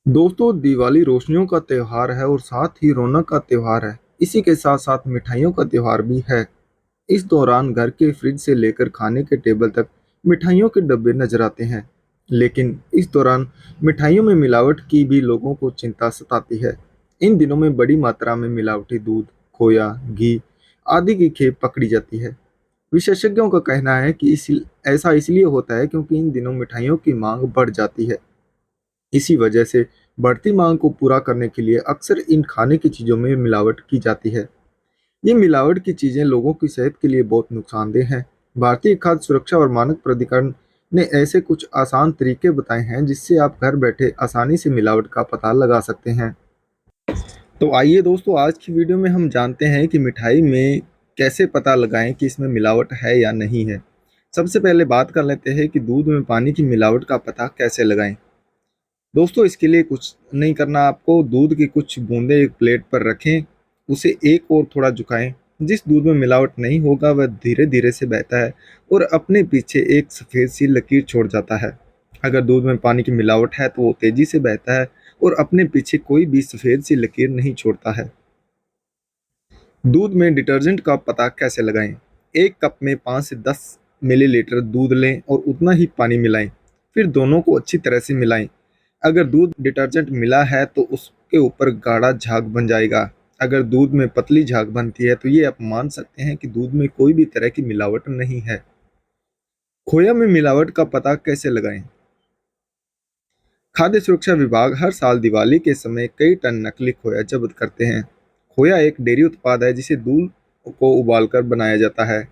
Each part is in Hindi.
दोस्तों, दिवाली रोशनियों का त्योहार है और साथ ही रौनक का त्योहार है। इसी के साथ साथ मिठाइयों का त्योहार भी है। इस दौरान घर के फ्रिज से लेकर खाने के टेबल तक मिठाइयों के डब्बे नजर आते हैं। लेकिन इस दौरान मिठाइयों में मिलावट की भी लोगों को चिंता सताती है। इन दिनों में बड़ी मात्रा में मिलावटी दूध, खोया, घी आदि की खेप पकड़ी जाती है। विशेषज्ञों का कहना है कि ऐसा इसलिए होता है क्योंकि इन दिनों मिठाइयों की मांग बढ़ जाती है। इसी वजह से बढ़ती मांग को पूरा करने के लिए अक्सर इन खाने की चीज़ों में मिलावट की जाती है। ये मिलावट की चीज़ें लोगों की सेहत के लिए बहुत नुकसानदेह हैं। भारतीय खाद्य सुरक्षा और मानक प्राधिकरण ने ऐसे कुछ आसान तरीके बताए हैं जिससे आप घर बैठे आसानी से मिलावट का पता लगा सकते हैं। तो आइए दोस्तों, आज की वीडियो में हम जानते हैं कि मिठाई में कैसे पता लगाएं कि इसमें मिलावट है या नहीं है। सबसे पहले बात कर लेते हैं कि दूध में पानी की मिलावट का पता कैसे लगाएं। दोस्तों, इसके लिए कुछ नहीं करना, आपको दूध की कुछ बूंदें एक प्लेट पर रखें, उसे एक और थोड़ा झुकाएं। जिस दूध में मिलावट नहीं होगा वह धीरे धीरे से बहता है और अपने पीछे एक सफ़ेद सी लकीर छोड़ जाता है। अगर दूध में पानी की मिलावट है तो वो तेजी से बहता है और अपने पीछे कोई भी सफ़ेद सी लकीर नहीं छोड़ता है। दूध में डिटर्जेंट का पता कैसे लगाएं? एक कप में 5 से 10 मिलीलीटर दूध लें और उतना ही पानी मिलाएं। फिर दोनों को अच्छी तरह से मिलाएं। अगर दूध डिटर्जेंट मिला है तो उसके ऊपर गाढ़ा झाग बन जाएगा। अगर दूध में पतली झाग बनती है तो ये आप मान सकते हैं कि दूध में कोई भी तरह की मिलावट नहीं है। खोया में मिलावट का पता कैसे लगाएं? खाद्य सुरक्षा विभाग हर साल दिवाली के समय कई टन नकली खोया जब्त करते हैं। खोया एक डेयरी उत्पाद है जिसे दूध को उबालकर बनाया जाता है।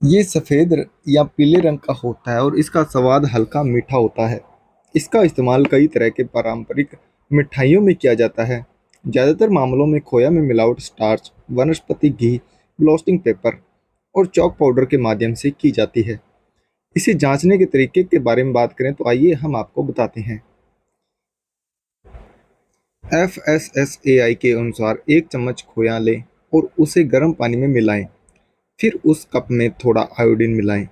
ये सफ़ेद या पीले रंग का होता है और इसका स्वाद हल्का मीठा होता है। इसका इस्तेमाल कई तरह के पारंपरिक मिठाइयों में किया जाता है। ज़्यादातर मामलों में खोया में मिलावट स्टार्च, वनस्पति घी, ब्लास्टिंग पेपर और चॉक पाउडर के माध्यम से की जाती है। इसे जांचने के तरीके के बारे में बात करें तो आइए हम आपको बताते हैं। FSSAI के अनुसार एक चम्मच खोया लें और उसे गर्म पानी में मिलाएं। फिर उस कप में थोड़ा आयोडीन मिलाएं।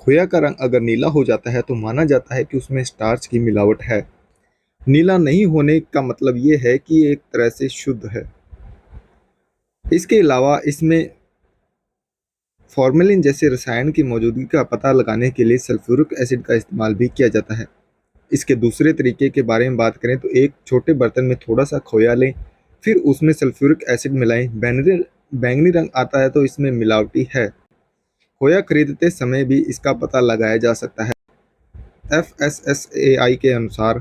खोया का रंग अगर नीला हो जाता है तो माना जाता है कि उसमें स्टार्च की मिलावट है। नीला नहीं होने का मतलब ये है कि ये एक तरह से शुद्ध है। इसके अलावा इसमें फॉर्मेलिन जैसे रसायन की मौजूदगी का पता लगाने के लिए सल्फ्यूरिक एसिड का इस्तेमाल भी किया जाता है। इसके दूसरे तरीके के बारे में बात करें तो एक छोटे बर्तन में थोड़ा सा खोया लें, फिर उसमें सल्फ्यूरिक एसिड मिलाएं। बैंगनी बैंगनी रंग आता है तो इसमें मिलावटी है। खोया खरीदते समय भी इसका पता लगाया जा सकता है। FSSAI के अनुसार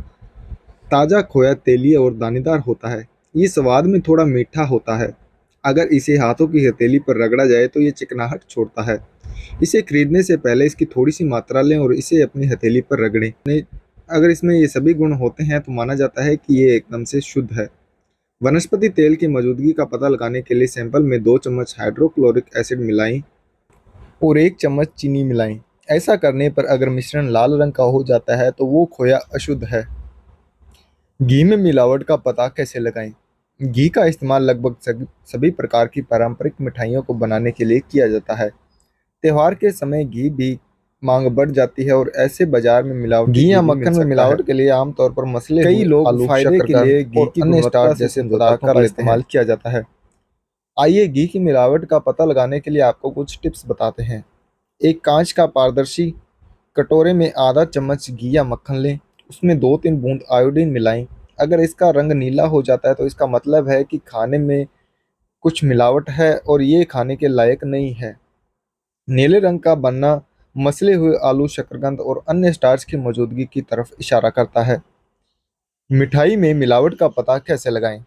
ताज़ा खोया तेलीय और दानेदार होता है। ये स्वाद में थोड़ा मीठा होता है। अगर इसे हाथों की हथेली पर रगड़ा जाए तो ये चिकनाहट छोड़ता है। इसे खरीदने से पहले इसकी थोड़ी सी मात्रा लें और इसे अपनी हथेली पर रगड़ें। अगर इसमें ये सभी गुण होते हैं तो माना जाता है कि ये एकदम से शुद्ध है। वनस्पति तेल की मौजूदगी का पता लगाने के लिए सैंपल में 2 चम्मच हाइड्रोक्लोरिक एसिड मिलाएं और 1 चम्मच चीनी मिलाएं। ऐसा करने पर अगर मिश्रण लाल रंग का हो जाता है तो वो खोया अशुद्ध है। घी में मिलावट का पता कैसे लगाएं? घी का इस्तेमाल लगभग सभी प्रकार की पारंपरिक मिठाइयों को बनाने के लिए किया जाता है। त्योहार के समय घी भी मांग बढ़ जाती है और ऐसे बाजार में मिलावटी घी या मक्खन में मिलावट के लिए आमतौर पर मसले कई लोग आलू, फायदे के लिए घी की अन्य स्टार्च जैसे पदार्थों का इस्तेमाल किया जाता है। आइए घी की मिलावट का पता लगाने के लिए आपको कुछ टिप्स बताते हैं। एक कांच का पारदर्शी कटोरे में आधा चम्मच घी या मक्खन लें, उसमें 2-3 बूंद आयोडीन मिलाएं। अगर इसका रंग नीला हो जाता है तो इसका मतलब है कि खाने में कुछ मिलावट है और ये खाने के लायक नहीं है। नीले रंग का बनना मसले हुए आलू, शकरकंद और अन्य स्टार्च की मौजूदगी की तरफ इशारा करता है। मिठाई में मिलावट का पता कैसे लगाएं?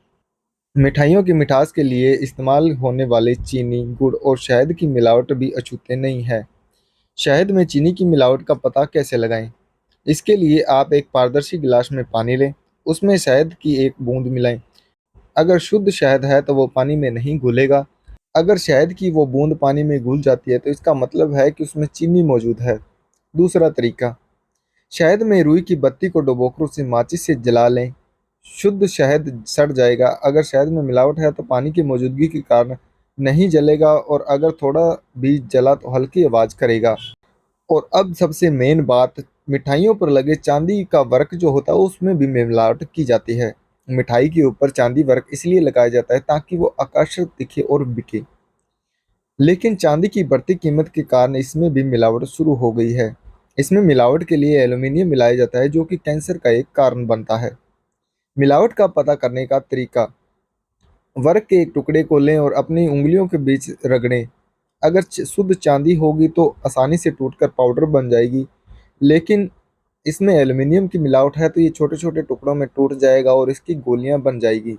मिठाइयों की मिठास के लिए इस्तेमाल होने वाले चीनी, गुड़ और शहद की मिलावट भी अछूते नहीं है। शहद में चीनी की मिलावट का पता कैसे लगाएं? इसके लिए आप एक पारदर्शी गिलास में पानी लें, उसमें शहद की एक बूंद मिलाएं। अगर शुद्ध शहद है तो वो पानी में नहीं घुलेगा। अगर शहद की वो बूंद पानी में घुल जाती है तो इसका मतलब है कि उसमें चीनी मौजूद है। दूसरा तरीका, शहद में रुई की बत्ती को डुबोकर उसे माचिस से जला लें। शुद्ध शहद सड़ जाएगा। अगर शहद में मिलावट है तो पानी की मौजूदगी के कारण नहीं जलेगा और अगर थोड़ा भी जला तो हल्की आवाज़ करेगा। और अब सबसे मेन बात, मिठाइयों पर लगे चांदी का वर्क जो होता है उसमें भी मिलावट की जाती है। मिठाई के ऊपर चांदी वर्क इसलिए लगाया जाता है ताकि वो आकर्षक दिखे और बिके। लेकिन चांदी की बढ़ती कीमत के कारण इसमें भी मिलावट शुरू हो गई है। इसमें मिलावट के लिए एल्यूमीनियम मिलाया जाता है जो कि कैंसर का एक कारण बनता है। मिलावट का पता करने का तरीका। वर्क के एक टुकड़े को लें और अपनी उंगलियों के बीच रगड़ें। अगर शुद्ध चांदी होगी तो आसानी से टूटकर पाउडर बन जाएगी। लेकिन इसमें एल्यूमीनियम की मिलावट है तो ये छोटे छोटे टुकड़ों में टूट जाएगा और इसकी गोलियां बन जाएगी।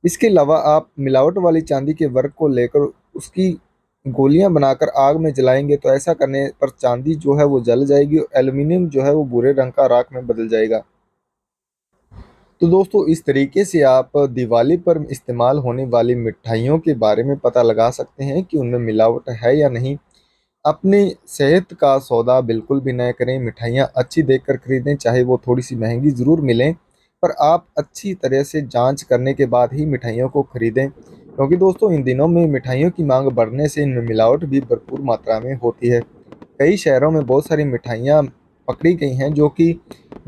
इसके अलावा आप मिलावट वाली चांदी के वर्क को लेकर उसकी गोलियां बनाकर आग में जलाएंगे तो ऐसा करने पर चांदी जो है वो जल जाएगी और एल्यूमीनियम जो है वो भूरे रंग का राख में बदल जाएगा। तो दोस्तों इस तरीके से आप दिवाली पर इस्तेमाल होने वाली मिठाइयों के बारे में पता लगा सकते हैं कि उनमें मिलावट है या नहीं। अपनी सेहत का सौदा बिल्कुल भी न करें। मिठाइयाँ अच्छी देखकर खरीदें, चाहे वो थोड़ी सी महंगी ज़रूर मिलें, पर आप अच्छी तरह से जांच करने के बाद ही मिठाइयों को खरीदें, क्योंकि दोस्तों इन दिनों में मिठाइयों की मांग बढ़ने से इनमें मिलावट भी भरपूर मात्रा में होती है। कई शहरों में बहुत सारी मिठाइयाँ पकड़ी गई हैं जो कि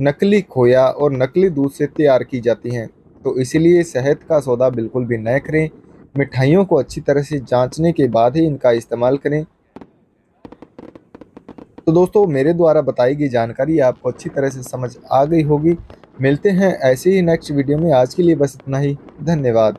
नकली खोया और नकली दूध से तैयार की जाती हैं। तो इसीलिए सेहत का सौदा बिल्कुल भी न करें। मिठाइयों को अच्छी तरह से जांचने के बाद ही इनका इस्तेमाल करें। तो दोस्तों मेरे द्वारा बताई गई जानकारी आपको अच्छी तरह से समझ आ गई होगी। मिलते हैं ऐसे ही नेक्स्ट वीडियो में। आज के लिए बस इतना ही। धन्यवाद।